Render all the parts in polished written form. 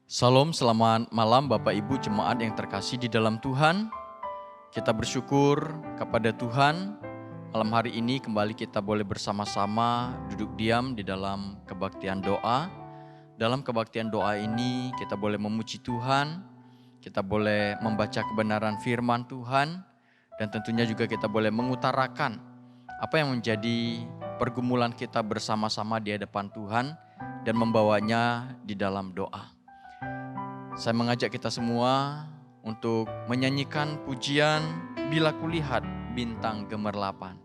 Salam, selamat malam Bapak Ibu jemaat yang terkasih di dalam Tuhan. Kita bersyukur kepada Tuhan. Malam hari ini kembali kita boleh bersama-sama duduk diam di dalam kebaktian doa. Dalam kebaktian doa ini kita boleh memuji Tuhan, kita boleh membaca kebenaran firman Tuhan, dan tentunya juga kita boleh mengutarakan apa yang menjadi pergumulan kita bersama-sama di hadapan Tuhan dan membawanya di dalam doa. Saya mengajak kita semua untuk menyanyikan pujian Bila Kulihat Bintang Gemerlapan.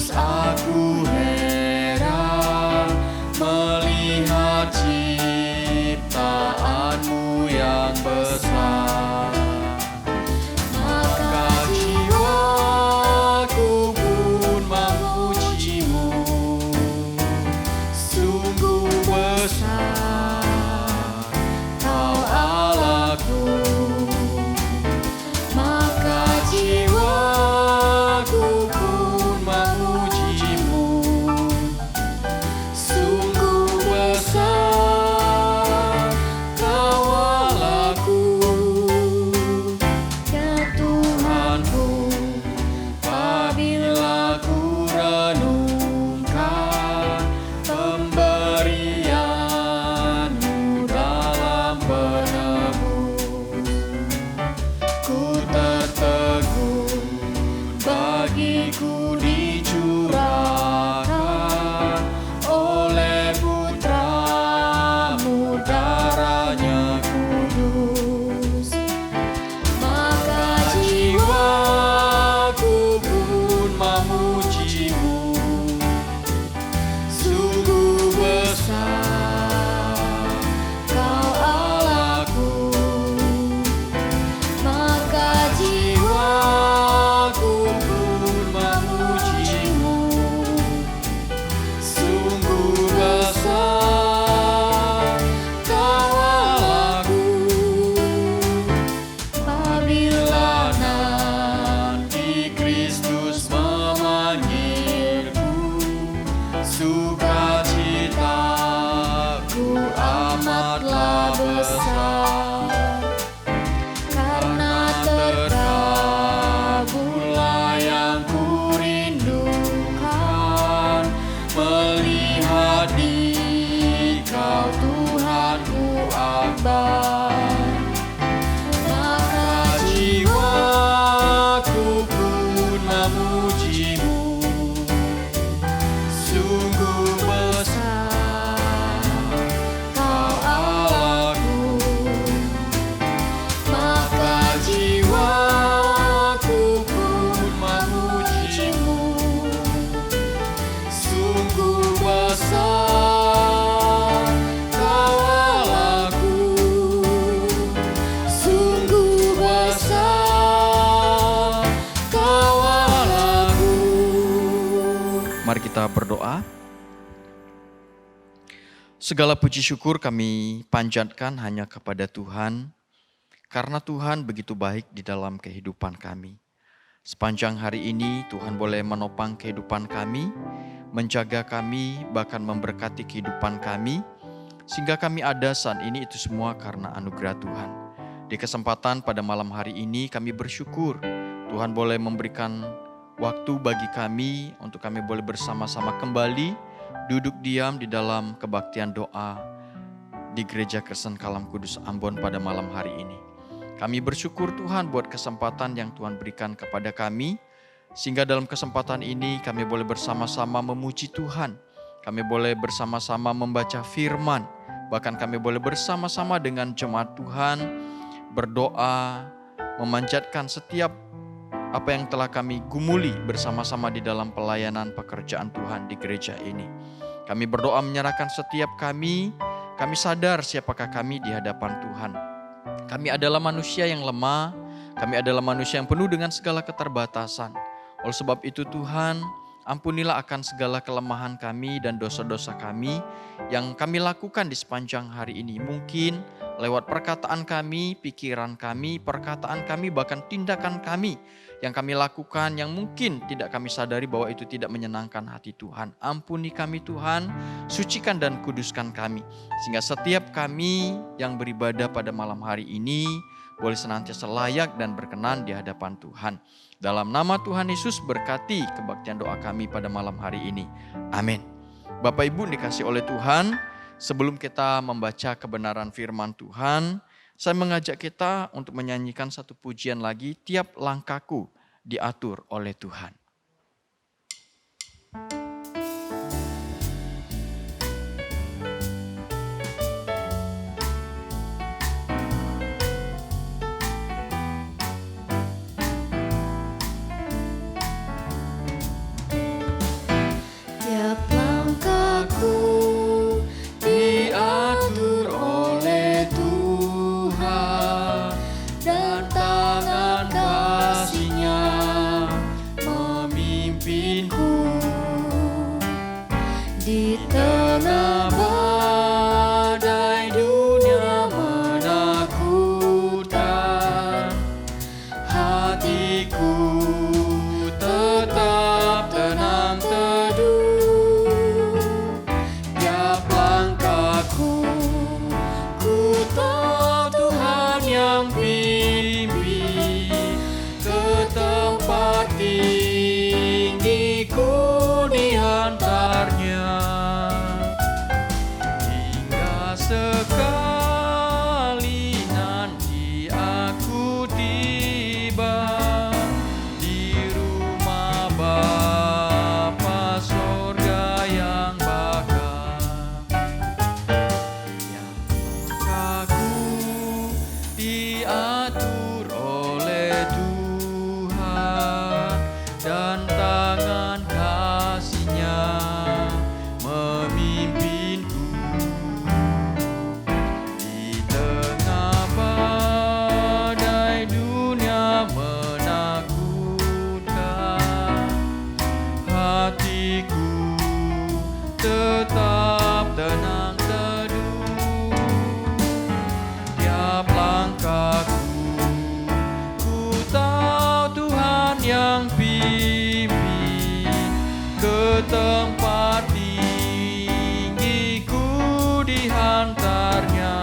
Aku heran melihat ciptaanmu yang besar, maka jiwaku pun memujimu. Sungguh besar Kau Allahku, maka jiwaku pun memujimu. Sungguh besar Kau Allahku, ya Tuhanku. Apabila ku renungkan pemberian-Mu dalam penebus, ku tertegun bagiku dicurahkan oleh Putra-Mu, darahnya kudus. Maka jiwaku pun memujimu. Sungguh besar Kau Allahku, maka jiwaku pun memujimu. Sungguh besar Kau Allahku. Apabila nanti Kristus memanggilku, sukacitaku amatlah besar, karena terkabullah yang kurindukan, melihat Dikau Tuhanku akbar. Maka jiwaku pun memujimu. Sungguh besar Kau Allahku, maka jiwaku pun memujimu. Sungguh besar Kau Allahku, sungguh besar Kau Allahku. Mari kita berdoa. Segala puji syukur kami panjatkan hanya kepada Tuhan, karena Tuhan begitu baik di dalam kehidupan kami. Sepanjang hari ini Tuhan boleh menopang kehidupan kami, menjaga kami, bahkan memberkati kehidupan kami, sehingga kami ada saat ini itu semua karena anugerah Tuhan. Di kesempatan pada malam hari ini kami bersyukur Tuhan boleh memberikan waktu bagi kami untuk kami boleh bersama-sama kembali duduk diam di dalam kebaktian doa di Gereja Kristen Kalam Kudus Ambon pada malam hari ini. Kami bersyukur Tuhan buat kesempatan yang Tuhan berikan kepada kami, sehingga dalam kesempatan ini kami boleh bersama-sama memuji Tuhan. Kami boleh bersama-sama membaca firman, bahkan kami boleh bersama-sama dengan jemaat Tuhan berdoa, memanjatkan setiap apa yang telah kami gumuli bersama-sama di dalam pelayanan pekerjaan Tuhan di gereja ini. Kami berdoa menyerahkan setiap kami sadar siapakah kami di hadapan Tuhan. Kami adalah manusia yang lemah, kami adalah manusia yang penuh dengan segala keterbatasan. Oleh sebab itu Tuhan, ampunilah akan segala kelemahan kami dan dosa-dosa kami yang kami lakukan di sepanjang hari ini. Mungkin lewat perkataan kami, pikiran kami, perkataan kami, bahkan tindakan kami yang kami lakukan yang mungkin tidak kami sadari bahwa itu tidak menyenangkan hati Tuhan. Ampuni kami Tuhan, sucikan dan kuduskan kami. Sehingga setiap kami yang beribadah pada malam hari ini boleh senantiasa layak dan berkenan di hadapan Tuhan. Dalam nama Tuhan Yesus berkati kebaktian doa kami pada malam hari ini. Amin. Bapak Ibu dikasih oleh Tuhan, sebelum kita membaca kebenaran firman Tuhan, saya mengajak kita untuk menyanyikan satu pujian lagi, Tiap Langkahku Diatur oleh Tuhan. Tiap langkahku diatur oleh Tuhan, dan tangan kasih-Nya memimpinku. Di tengah badai dunia menakutkan, hatiku tetap tenang teduh. Tiap langkahku, ku tahu Tuhan yang pimpin ke tempat tinggi, ku dihantarnya. Hingga sekali nanti aku tiba di rumah Bapa sorga yang bakal. Yang langkahku diatur oleh Tuhan, dan tangan kasih-Nya memimpinku. Di tengah badai dunia menakutkan, hatiku tetap tenang teduh. Tiap langkahku, ku tahu Tuhan yang pimpin ke tempat tinggi, ku dihantarnya.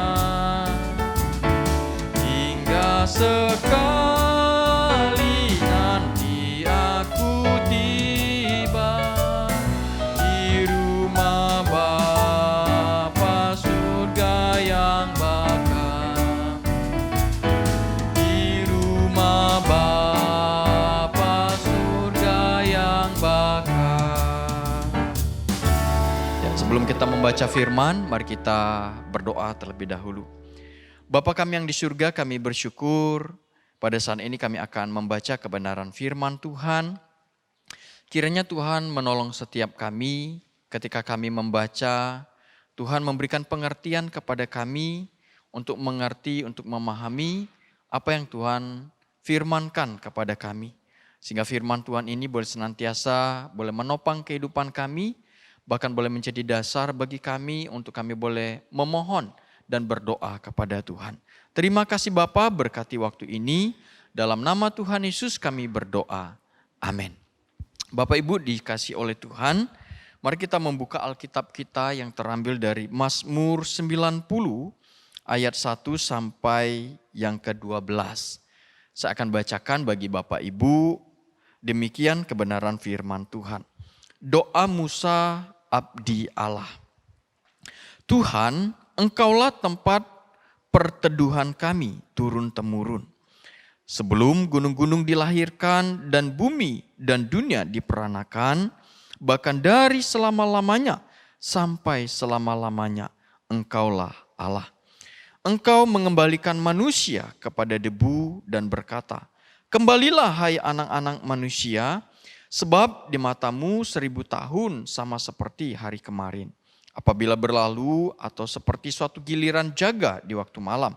Hingga sekali nanti aku tiba di rumah Bapa surga yang bakal. Di rumah Bapa surga yang bakal. Ya, sebelum kita membaca firman, mari kita berdoa terlebih dahulu. Bapa kami yang di surga, kami bersyukur pada saat ini kami akan membaca kebenaran firman Tuhan. Kiranya Tuhan menolong setiap kami ketika kami membaca. Tuhan memberikan pengertian kepada kami untuk mengerti, untuk memahami apa yang Tuhan firmankan kepada kami. Sehingga firman Tuhan ini boleh senantiasa boleh menopang kehidupan kami, bahkan boleh menjadi dasar bagi kami untuk kami boleh memohon dan berdoa kepada Tuhan. Terima kasih Bapa, berkati waktu ini. Dalam nama Tuhan Yesus kami berdoa. Amin. Bapak Ibu dikasih oleh Tuhan, mari kita membuka Alkitab kita yang terambil dari Mazmur 90 ayat 1 sampai yang ke-12. Saya akan bacakan bagi Bapak Ibu, demikian kebenaran firman Tuhan. Doa Musa abdi Allah. Tuhan, Engkaulah tempat perteduhan kami turun-temurun. Sebelum gunung-gunung dilahirkan dan bumi dan dunia diperanakan, bahkan dari selama-lamanya sampai selama-lamanya, Engkaulah Allah. Engkau mengembalikan manusia kepada debu dan berkata, Kembalilah hai anak-anak manusia, sebab di matamu 1000 tahun sama seperti hari kemarin. Apabila berlalu atau seperti suatu giliran jaga di waktu malam.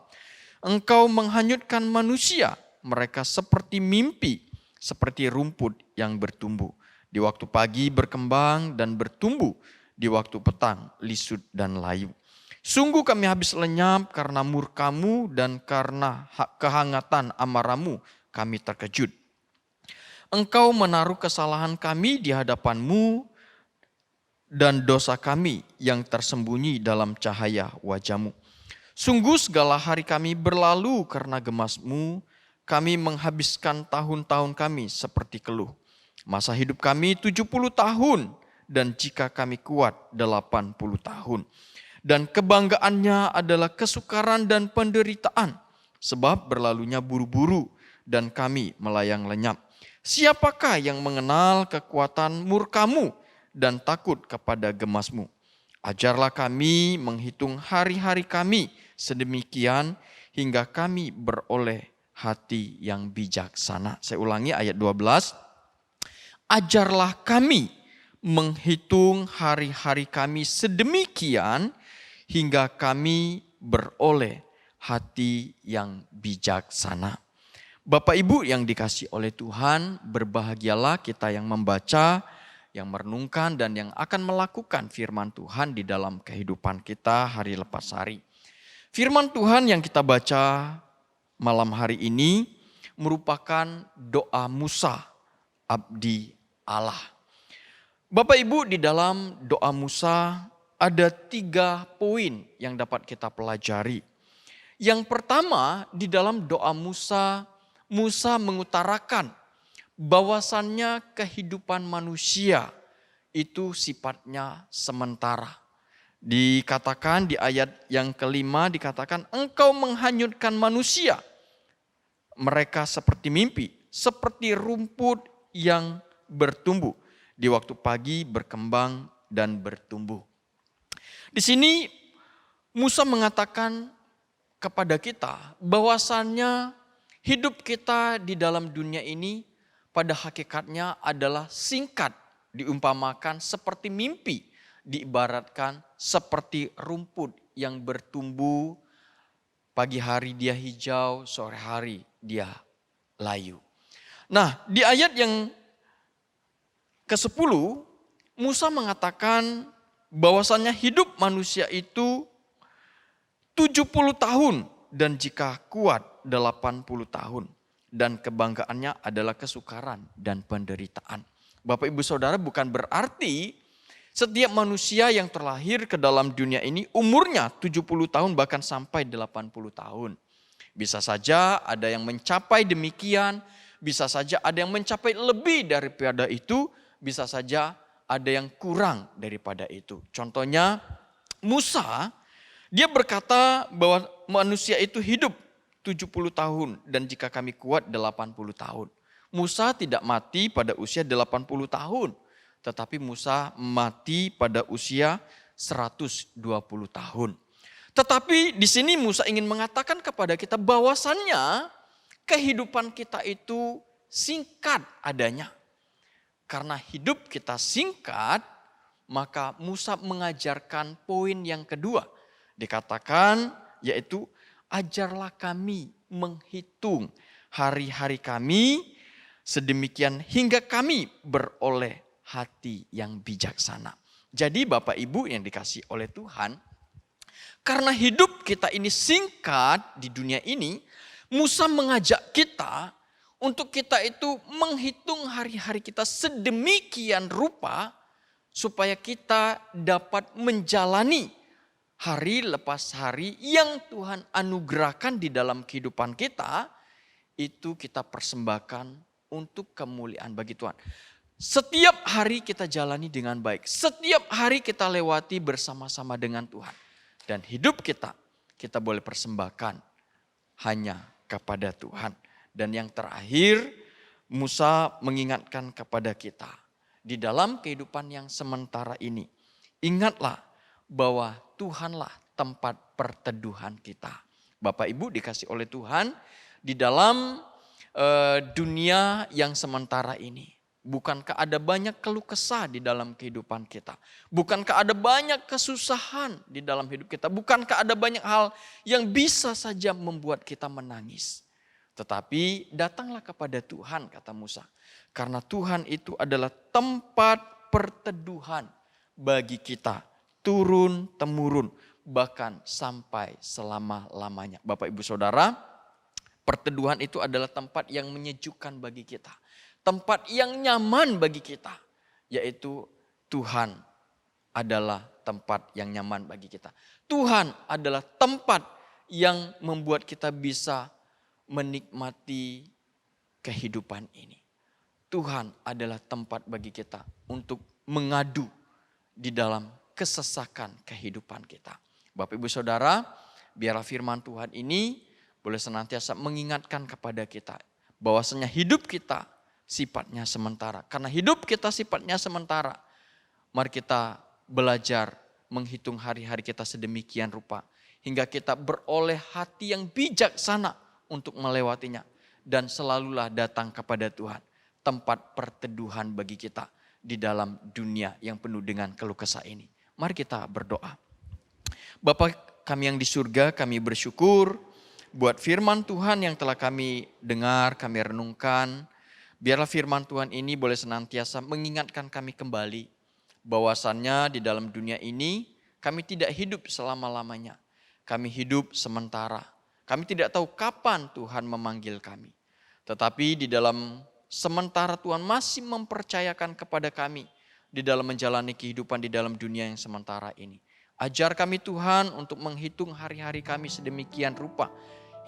Engkau menghanyutkan manusia, mereka seperti mimpi, seperti rumput yang bertumbuh. Di waktu pagi berkembang dan bertumbuh, di waktu petang lisut dan layu. Sungguh kami habis lenyap karena murkamu dan karena kehangatan amarahmu kami terkejut. Engkau menaruh kesalahan kami di hadapanmu dan dosa kami yang tersembunyi dalam cahaya wajahmu. Sungguh segala hari kami berlalu karena gemasmu, kami menghabiskan tahun-tahun kami seperti keluh. Masa hidup kami 70 tahun dan jika kami kuat 80 tahun. Dan kebanggaannya adalah kesukaran dan penderitaan, sebab berlalunya buru-buru dan kami melayang lenyap. Siapakah yang mengenal kekuatan murkamu dan takut kepada gemasmu? Ajarlah kami menghitung hari-hari kami sedemikian hingga kami beroleh hati yang bijaksana. Saya ulangi ayat 12. Ajarlah kami menghitung hari-hari kami sedemikian hingga kami beroleh hati yang bijaksana. Bapak Ibu yang dikasihi oleh Tuhan, berbahagialah kita yang membaca, yang merenungkan dan yang akan melakukan firman Tuhan di dalam kehidupan kita hari lepas hari. Firman Tuhan yang kita baca malam hari ini merupakan doa Musa, abdi Allah. Bapak Ibu, di dalam doa Musa ada 3 poin yang dapat kita pelajari. Yang pertama, di dalam doa Musa mengutarakan bahwasannya kehidupan manusia itu sifatnya sementara. Dikatakan di ayat yang kelima dikatakan engkau menghanyutkan manusia. Mereka seperti mimpi, seperti rumput yang bertumbuh. Di waktu pagi berkembang dan bertumbuh. Di sini Musa mengatakan kepada kita bahwasannya hidup kita di dalam dunia ini pada hakikatnya adalah singkat, diumpamakan seperti mimpi, diibaratkan seperti rumput yang bertumbuh, pagi hari dia hijau, sore hari dia layu. Nah, di ayat yang ke-10 Musa mengatakan bahwasannya hidup manusia itu 70 tahun dan jika kuat 80 tahun. Dan kebanggaannya adalah kesukaran dan penderitaan. Bapak ibu saudara, bukan berarti setiap manusia yang terlahir ke dalam dunia ini umurnya 70 tahun bahkan sampai 80 tahun. Bisa saja ada yang mencapai demikian, bisa saja ada yang mencapai lebih daripada itu, bisa saja ada yang kurang daripada itu. Contohnya Musa, dia berkata bahwa manusia itu hidup 70 tahun dan jika kami kuat 80 tahun. Musa tidak mati pada usia 80 tahun, tetapi Musa mati pada usia 120 tahun. Tetapi di sini Musa ingin mengatakan kepada kita bahwasannya kehidupan kita itu singkat adanya. Karena hidup kita singkat, maka Musa mengajarkan poin yang kedua. Dikatakan yaitu ajarlah kami menghitung hari-hari kami sedemikian hingga kami beroleh hati yang bijaksana. Jadi Bapak Ibu yang dikasihi oleh Tuhan, karena hidup kita ini singkat di dunia ini, Musa mengajak kita untuk kita itu menghitung hari-hari kita sedemikian rupa supaya kita dapat menjalani hari lepas hari yang Tuhan anugerahkan di dalam kehidupan kita, itu kita persembahkan untuk kemuliaan bagi Tuhan. Setiap hari kita jalani dengan baik, setiap hari kita lewati bersama-sama dengan Tuhan. Dan hidup kita boleh persembahkan hanya kepada Tuhan. Dan yang terakhir, Musa mengingatkan kepada kita, di dalam kehidupan yang sementara ini, ingatlah bahwa Tuhanlah tempat perteduhan kita. Bapak Ibu dikasih oleh Tuhan, di dalam dunia yang sementara ini? Bukankah ada banyak keluh kesah di dalam kehidupan kita? Bukankah ada banyak kesusahan di dalam hidup kita? Bukankah ada banyak hal yang bisa saja membuat kita menangis? Tetapi datanglah kepada Tuhan, kata Musa. Karena Tuhan itu adalah tempat perteduhan bagi kita. Turun-temurun, bahkan sampai selama-lamanya. Bapak Ibu Saudara, perteduhan itu adalah tempat yang menyejukkan bagi kita. Tempat yang nyaman bagi kita, yaitu Tuhan adalah tempat yang nyaman bagi kita. Tuhan adalah tempat yang membuat kita bisa menikmati kehidupan ini. Tuhan adalah tempat bagi kita untuk mengadu di dalam kesesakan kehidupan kita. Bapak Ibu Saudara, biarlah firman Tuhan ini boleh senantiasa mengingatkan kepada kita bahwasanya hidup kita sifatnya sementara. Karena hidup kita sifatnya sementara, mari kita belajar menghitung hari-hari kita sedemikian rupa hingga kita beroleh hati yang bijaksana untuk melewatinya. Dan selalulah datang kepada Tuhan, tempat perteduhan bagi kita di dalam dunia yang penuh dengan keluh kesah ini. Mari kita berdoa. Bapa kami yang di surga, kami bersyukur buat firman Tuhan yang telah kami dengar, kami renungkan. Biarlah firman Tuhan ini boleh senantiasa mengingatkan kami kembali bahwasannya di dalam dunia ini kami tidak hidup selama-lamanya. Kami hidup sementara. Kami tidak tahu kapan Tuhan memanggil kami. Tetapi di dalam sementara Tuhan masih mempercayakan kepada kami di dalam menjalani kehidupan di dalam dunia yang sementara ini. Ajar kami Tuhan untuk menghitung hari-hari kami sedemikian rupa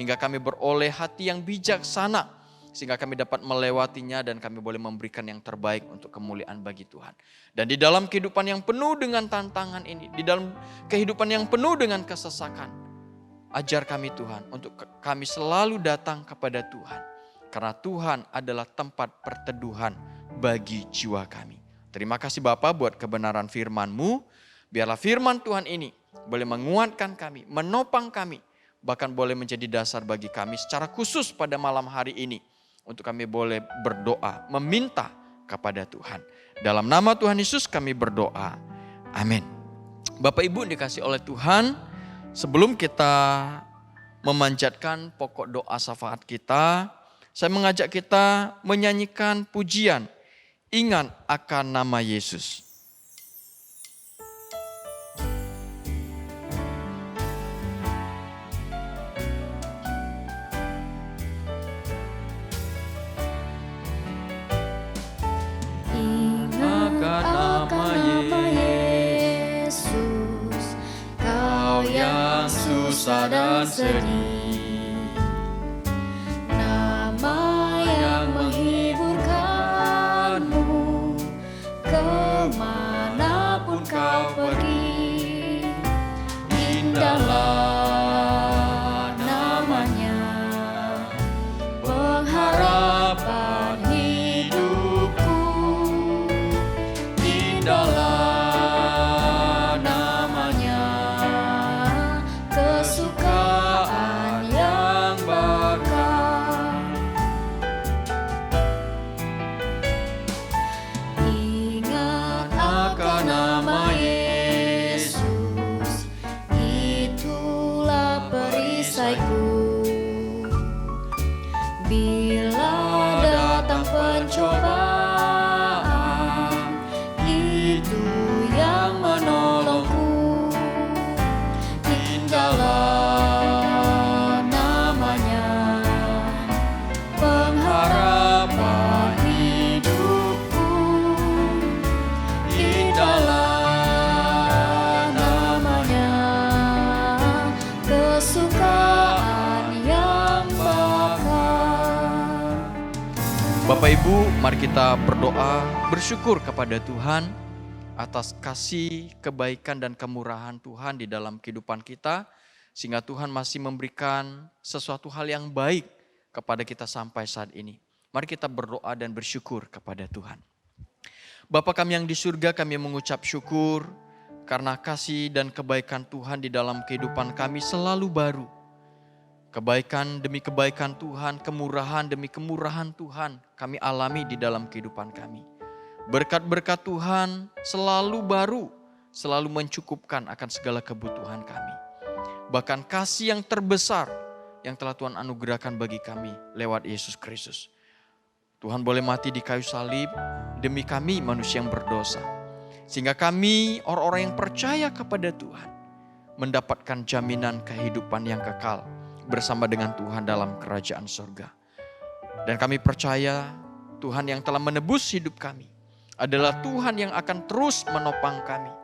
hingga kami beroleh hati yang bijaksana sehingga kami dapat melewatinya dan kami boleh memberikan yang terbaik untuk kemuliaan bagi Tuhan. Dan di dalam kehidupan yang penuh dengan tantangan ini, di dalam kehidupan yang penuh dengan kesesakan, ajar kami Tuhan untuk kami selalu datang kepada Tuhan. Karena Tuhan adalah tempat perteduhan bagi jiwa kami. Terima kasih Bapa buat kebenaran firman-Mu. Biarlah firman Tuhan ini boleh menguatkan kami, menopang kami, bahkan boleh menjadi dasar bagi kami secara khusus pada malam hari ini. Untuk kami boleh berdoa, meminta kepada Tuhan. Dalam nama Tuhan Yesus kami berdoa. Amin. Bapak Ibu dikasih oleh Tuhan, sebelum kita memanjatkan pokok doa syafaat kita, saya mengajak kita menyanyikan pujian, ingat akan nama Yesus. Susah dan sedih, nama yang menghiburkanmu kemanapun kau pergi. Indahlah namanya, pengharapan hidupku. Indahlah Bapak Ibu, mari kita berdoa, bersyukur kepada Tuhan atas kasih, kebaikan dan kemurahan Tuhan di dalam kehidupan kita. Sehingga Tuhan masih memberikan sesuatu hal yang baik kepada kita sampai saat ini. Mari kita berdoa dan bersyukur kepada Tuhan. Bapa kami yang di surga, kami mengucap syukur karena kasih dan kebaikan Tuhan di dalam kehidupan kami selalu baru. Kebaikan demi kebaikan Tuhan, kemurahan demi kemurahan Tuhan kami alami di dalam kehidupan kami. Berkat-berkat Tuhan selalu baru, selalu mencukupkan akan segala kebutuhan kami. Bahkan kasih yang terbesar yang telah Tuhan anugerahkan bagi kami lewat Yesus Kristus. Tuhan boleh mati di kayu salib demi kami manusia yang berdosa. Sehingga kami orang-orang yang percaya kepada Tuhan mendapatkan jaminan kehidupan yang kekal bersama dengan Tuhan dalam kerajaan surga. Dan kami percaya Tuhan yang telah menebus hidup kami adalah Tuhan yang akan terus menopang kami,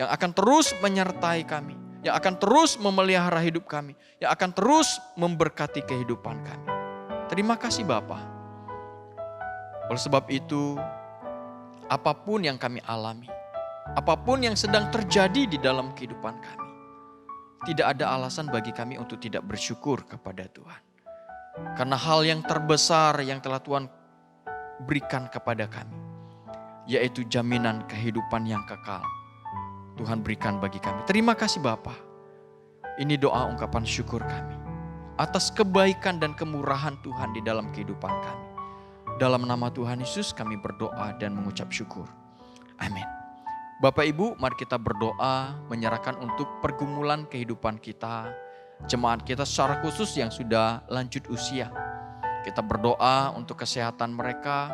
yang akan terus menyertai kami, yang akan terus memelihara hidup kami, yang akan terus memberkati kehidupan kami. Terima kasih Bapa. Oleh sebab itu, apapun yang kami alami, apapun yang sedang terjadi di dalam kehidupan kami, tidak ada alasan bagi kami untuk tidak bersyukur kepada Tuhan. Karena hal yang terbesar yang telah Tuhan berikan kepada kami, yaitu jaminan kehidupan yang kekal, Tuhan berikan bagi kami. Terima kasih Bapa. Ini doa ungkapan syukur kami atas kebaikan dan kemurahan Tuhan di dalam kehidupan kami. Dalam nama Tuhan Yesus kami berdoa dan mengucap syukur. Amin. Bapak Ibu, mari kita berdoa menyerahkan untuk pergumulan kehidupan kita, jemaat kita secara khusus yang sudah lanjut usia. Kita berdoa untuk kesehatan mereka,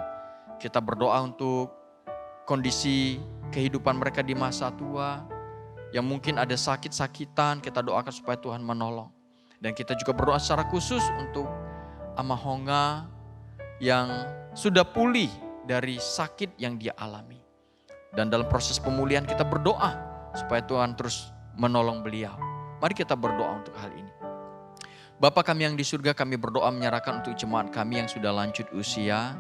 kita berdoa untuk kondisi kehidupan mereka di masa tua, yang mungkin ada sakit-sakitan, kita doakan supaya Tuhan menolong. Dan kita juga berdoa secara khusus untuk Amahonga yang sudah pulih dari sakit yang dia alami. Dan dalam proses pemulihan kita berdoa supaya Tuhan terus menolong beliau. Mari kita berdoa untuk hal ini. Bapa kami yang di surga, kami berdoa menyerahkan untuk jemaat kami yang sudah lanjut usia.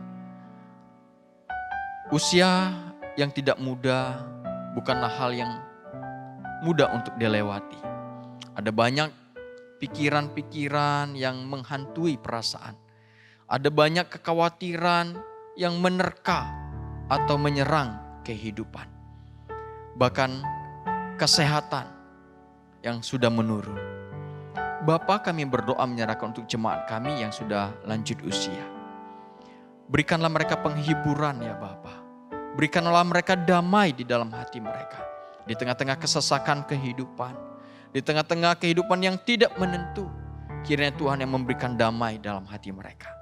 Usia yang tidak muda bukanlah hal yang mudah untuk dilewati. Ada banyak pikiran-pikiran yang menghantui perasaan. Ada banyak kekhawatiran yang menerka atau menyerang kehidupan. Bahkan kesehatan yang sudah menurun. Bapa, kami berdoa menyerahkan untuk jemaat kami yang sudah lanjut usia. Berikanlah mereka penghiburan ya Bapa. Berikanlah mereka damai di dalam hati mereka. Di tengah-tengah kesesakan kehidupan. Di tengah-tengah kehidupan yang tidak menentu. Kiranya Tuhan yang memberikan damai dalam hati mereka.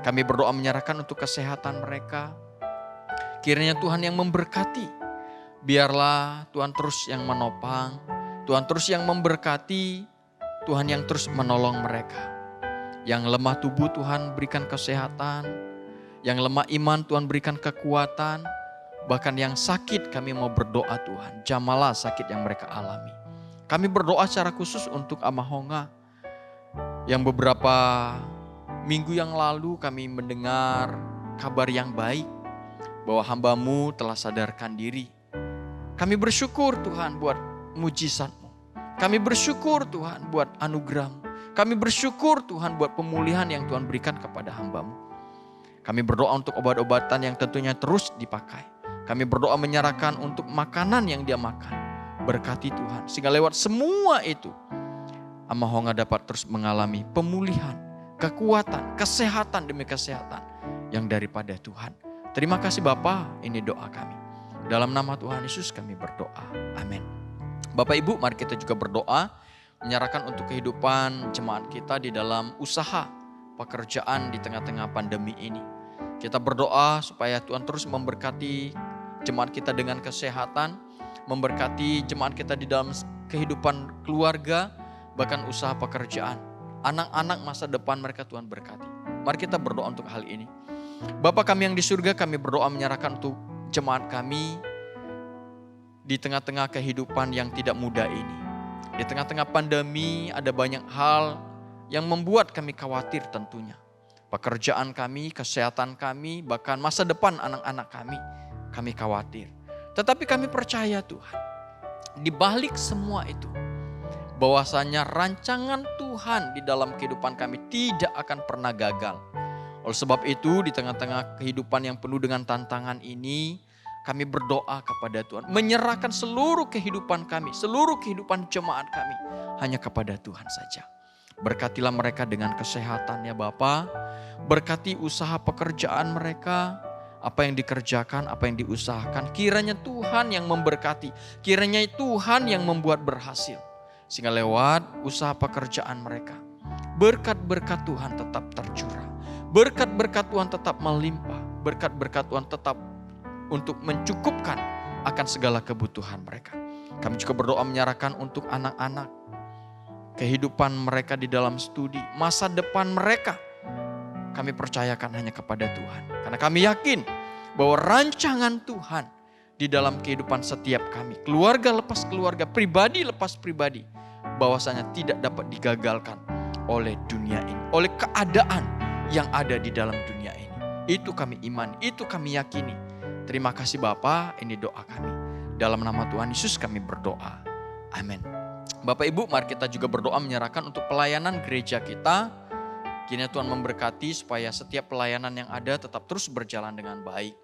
Kami berdoa menyerahkan untuk kesehatan mereka. Kiranya Tuhan yang memberkati. Biarlah Tuhan terus yang menopang. Tuhan terus yang memberkati. Tuhan yang terus menolong mereka. Yang lemah tubuh Tuhan berikan kesehatan. Yang lemah iman Tuhan berikan kekuatan. Bahkan yang sakit kami mau berdoa Tuhan. Jamalah sakit yang mereka alami. Kami berdoa secara khusus untuk Amahonga. Yang beberapa minggu yang lalu kami mendengar kabar yang baik. Bahwa hamba-Mu telah sadarkan diri. Kami bersyukur Tuhan buat mujizat-Mu. Kami bersyukur Tuhan buat anugerah-Mu. Kami bersyukur Tuhan buat pemulihan yang Tuhan berikan kepada hamba-Mu. Kami berdoa untuk obat-obatan yang tentunya terus dipakai. Kami berdoa menyerahkan untuk makanan yang dia makan. Berkati Tuhan. Sehingga lewat semua itu, Amahonga dapat terus mengalami pemulihan, kekuatan, kesehatan demi kesehatan yang daripada Tuhan. Terima kasih Bapa, ini doa kami. Dalam nama Tuhan Yesus kami berdoa. Amin. Bapak Ibu, mari kita juga berdoa menyerahkan untuk kehidupan jemaat kita di dalam usaha pekerjaan di tengah-tengah pandemi ini. Kita berdoa supaya Tuhan terus memberkati jemaat kita dengan kesehatan, memberkati jemaat kita di dalam kehidupan keluarga, bahkan usaha pekerjaan. Anak-anak masa depan mereka Tuhan berkati. Mari kita berdoa untuk hal ini. Bapa kami yang di surga, kami berdoa menyerahkan untuk jemaat kami di tengah-tengah kehidupan yang tidak mudah ini. Di tengah-tengah pandemi ada banyak hal yang membuat kami khawatir tentunya. Pekerjaan kami, kesehatan kami, bahkan masa depan anak-anak kami khawatir. Tetapi kami percaya Tuhan, di balik semua itu, bahwasanya rancangan Tuhan di dalam kehidupan kami tidak akan pernah gagal. Oleh sebab itu, di tengah-tengah kehidupan yang penuh dengan tantangan ini, kami berdoa kepada Tuhan, menyerahkan seluruh kehidupan kami, seluruh kehidupan jemaat kami hanya kepada Tuhan saja. Berkatilah mereka dengan kesehatan ya Bapa. Berkati usaha pekerjaan mereka, apa yang dikerjakan, apa yang diusahakan. Kiranya Tuhan yang memberkati, kiranya Tuhan yang membuat berhasil. Sehingga lewat usaha pekerjaan mereka, berkat-berkat Tuhan tetap tercurah. Berkat-berkat Tuhan tetap melimpah. Berkat-berkat Tuhan tetap untuk mencukupkan akan segala kebutuhan mereka. Kami juga berdoa menyerahkan untuk anak-anak, kehidupan mereka di dalam studi, masa depan mereka. Kami percayakan hanya kepada Tuhan. Karena kami yakin bahwa rancangan Tuhan di dalam kehidupan setiap kami, keluarga lepas keluarga, pribadi lepas pribadi, bahwasanya tidak dapat digagalkan oleh dunia ini, oleh keadaan yang ada di dalam dunia ini. Itu kami imani, itu kami yakini. Terima kasih Bapa, ini doa kami. Dalam nama Tuhan Yesus kami berdoa. Amin. Bapak Ibu, mari kita juga berdoa menyerahkan untuk pelayanan gereja kita. Kiranya Tuhan memberkati supaya setiap pelayanan yang ada tetap terus berjalan dengan baik.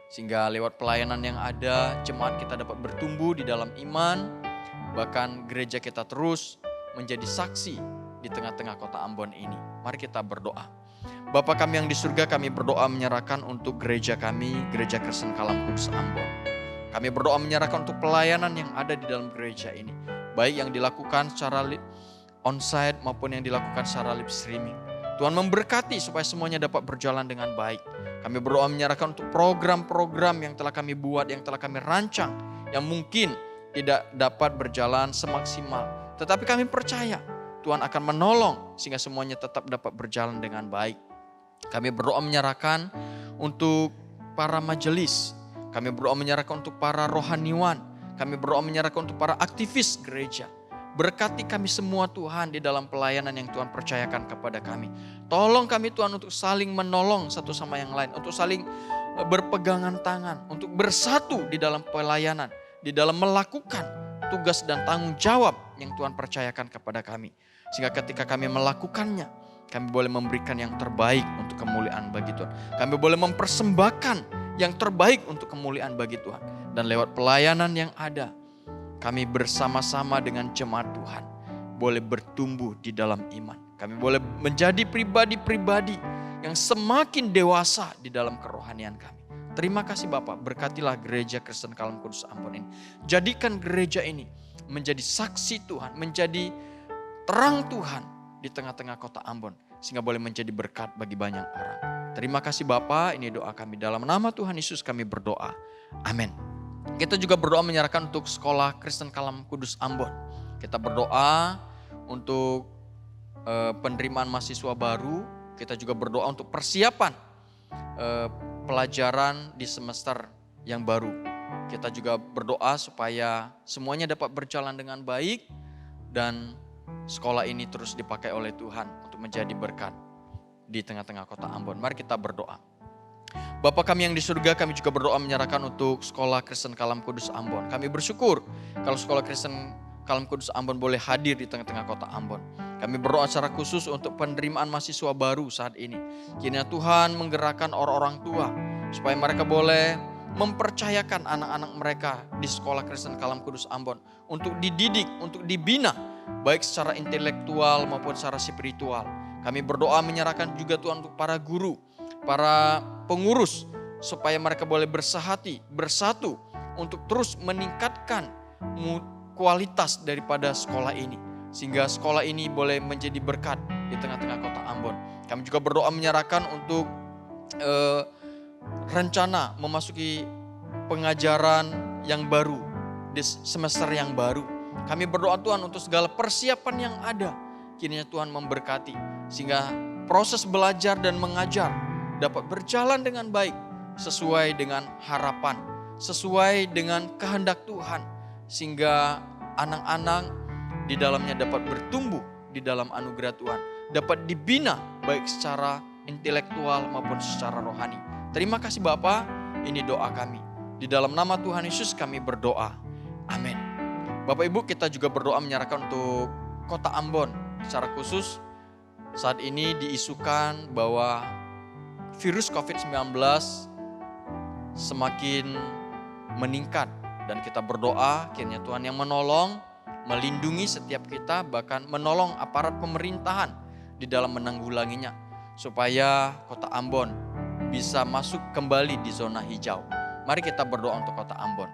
Sehingga lewat pelayanan yang ada, jemaat kita dapat bertumbuh di dalam iman. Bahkan gereja kita terus menjadi saksi di tengah-tengah kota Ambon ini. Mari kita berdoa. Bapa kami yang di surga, kami berdoa menyerahkan untuk gereja kami, Gereja Kristen Kalam Kudus Ambon. Kami berdoa menyerahkan untuk pelayanan yang ada di dalam gereja ini. Baik yang dilakukan secara onsite maupun yang dilakukan secara live streaming. Tuhan memberkati supaya semuanya dapat berjalan dengan baik. Kami berdoa menyerahkan untuk program-program yang telah kami buat, yang telah kami rancang, yang mungkin tidak dapat berjalan semaksimal. Tetapi kami percaya Tuhan akan menolong sehingga semuanya tetap dapat berjalan dengan baik. Kami berdoa menyerahkan untuk para majelis. Kami berdoa menyerahkan untuk para rohaniwan. Kami berdoa menyerahkan untuk para aktivis gereja. Berkati kami semua Tuhan di dalam pelayanan yang Tuhan percayakan kepada kami. Tolong kami Tuhan untuk saling menolong satu sama yang lain. Untuk saling berpegangan tangan. Untuk bersatu di dalam pelayanan. Di dalam melakukan tugas dan tanggung jawab yang Tuhan percayakan kepada kami. Sehingga ketika kami melakukannya, kami boleh memberikan yang terbaik untuk kemuliaan bagi Tuhan. Kami boleh mempersembahkan yang terbaik untuk kemuliaan bagi Tuhan. Dan lewat pelayanan yang ada, kami bersama-sama dengan jemaat Tuhan boleh bertumbuh di dalam iman. Kami boleh menjadi pribadi-pribadi yang semakin dewasa di dalam kerohanian kami. Terima kasih Bapak, berkatilah Gereja Kristen Kalam Kudus Ambon ini. Jadikan gereja ini menjadi saksi Tuhan, menjadi terang Tuhan di tengah-tengah kota Ambon. Sehingga boleh menjadi berkat bagi banyak orang. Terima kasih Bapak, ini doa kami. Dalam nama Tuhan Yesus kami berdoa. Amin. Kita juga berdoa menyerahkan untuk Sekolah Kristen Kalam Kudus Ambon. Kita berdoa untuk penerimaan mahasiswa baru. Kita juga berdoa untuk persiapan pelajaran di semester yang baru. Kita juga berdoa supaya semuanya dapat berjalan dengan baik dan sekolah ini terus dipakai oleh Tuhan untuk menjadi berkat di tengah-tengah kota Ambon. Mari kita berdoa. Bapa kami yang di surga, kami juga berdoa menyerahkan untuk Sekolah Kristen Kalam Kudus Ambon. Kami bersyukur kalau Sekolah Kristen Kalam Kudus Ambon boleh hadir di tengah-tengah kota Ambon. Kami berdoa secara khusus untuk penerimaan mahasiswa baru saat ini. Kiranya Tuhan menggerakkan orang-orang tua supaya mereka boleh mempercayakan anak-anak mereka di Sekolah Kristen Kalam Kudus Ambon untuk dididik, untuk dibina baik secara intelektual maupun secara spiritual. Kami berdoa menyerahkan juga Tuhan untuk para guru, para pengurus supaya mereka boleh bersahati, bersatu untuk terus meningkatkan kualitas daripada sekolah ini. Sehingga sekolah ini boleh menjadi berkat di tengah-tengah kota Ambon. Kami juga berdoa menyerahkan untuk rencana memasuki pengajaran yang baru di semester yang baru. Kami berdoa Tuhan untuk segala persiapan yang ada. Kiranya Tuhan memberkati sehingga proses belajar dan mengajar dapat berjalan dengan baik sesuai dengan harapan, sesuai dengan kehendak Tuhan. Sehingga anak-anak di dalamnya dapat bertumbuh di dalam anugerah Tuhan. Dapat dibina baik secara intelektual maupun secara rohani. Terima kasih Bapa, ini doa kami. Di dalam nama Tuhan Yesus kami berdoa. Amin. Bapak Ibu, kita juga berdoa menyerahkan untuk kota Ambon. Secara khusus saat ini diisukan bahwa virus COVID-19 semakin meningkat. Dan kita berdoa kiranya Tuhan yang menolong, melindungi setiap kita, bahkan menolong aparat pemerintahan di dalam menanggulanginya, supaya kota Ambon bisa masuk kembali di zona hijau. Mari kita berdoa untuk kota Ambon.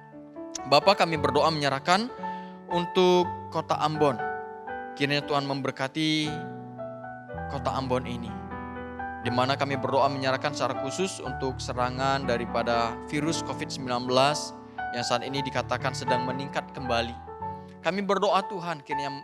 Bapa, kami berdoa menyerahkan untuk kota Ambon. Kiranya Tuhan memberkati kota Ambon ini, di mana kami berdoa menyerahkan secara khusus untuk serangan daripada virus COVID-19 yang saat ini dikatakan sedang meningkat kembali. Kami berdoa Tuhan, kiranya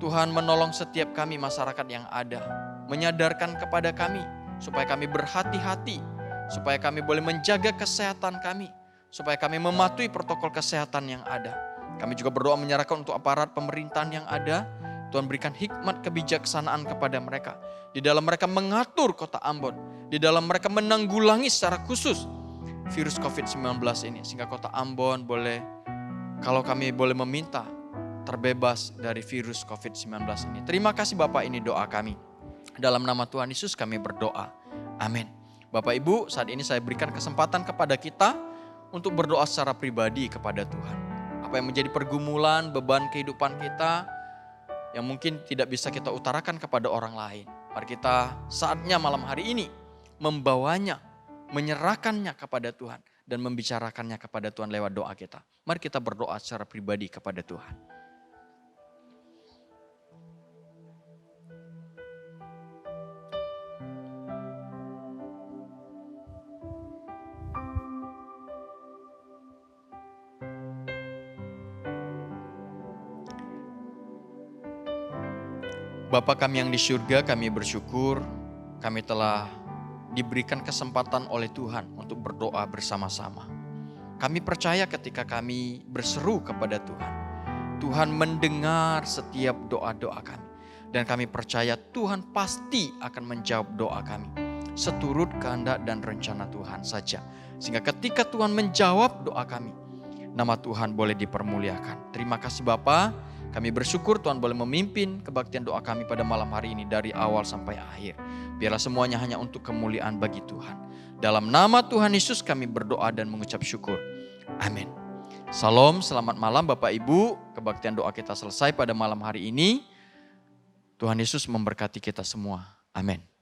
Tuhan menolong setiap kami masyarakat yang ada, menyadarkan kepada kami supaya kami berhati-hati, supaya kami boleh menjaga kesehatan kami, supaya kami mematuhi protokol kesehatan yang ada. Kami juga berdoa menyerahkan untuk aparat pemerintahan yang ada. Tuhan berikan hikmat kebijaksanaan kepada mereka. Di dalam mereka mengatur kota Ambon. Di dalam mereka menanggulangi secara khusus virus COVID-19 ini. Sehingga kota Ambon boleh, kalau kami boleh meminta, terbebas dari virus COVID-19 ini. Terima kasih Bapak, ini doa kami. Dalam nama Tuhan Yesus kami berdoa. Amin. Bapak Ibu, saat ini saya berikan kesempatan kepada kita untuk berdoa secara pribadi kepada Tuhan. Apa yang menjadi pergumulan, beban kehidupan kita, yang mungkin tidak bisa kita utarakan kepada orang lain. Mari kita saatnya malam hari ini membawanya, menyerahkannya kepada Tuhan dan membicarakannya kepada Tuhan lewat doa kita. Mari kita berdoa secara pribadi kepada Tuhan. Bapa kami yang di surga, kami bersyukur kami telah diberikan kesempatan oleh Tuhan untuk berdoa bersama-sama. Kami percaya ketika kami berseru kepada Tuhan, Tuhan mendengar setiap doa-doa kami. Dan kami percaya Tuhan pasti akan menjawab doa kami seturut kehendak dan rencana Tuhan saja. Sehingga ketika Tuhan menjawab doa kami, nama Tuhan boleh dipermuliakan. Terima kasih Bapa. Kami bersyukur Tuhan boleh memimpin kebaktian doa kami pada malam hari ini dari awal sampai akhir. Biarlah semuanya hanya untuk kemuliaan bagi Tuhan. Dalam nama Tuhan Yesus kami berdoa dan mengucap syukur. Amin. Salam, selamat malam Bapak Ibu. Kebaktian doa kita selesai pada malam hari ini. Tuhan Yesus memberkati kita semua. Amin.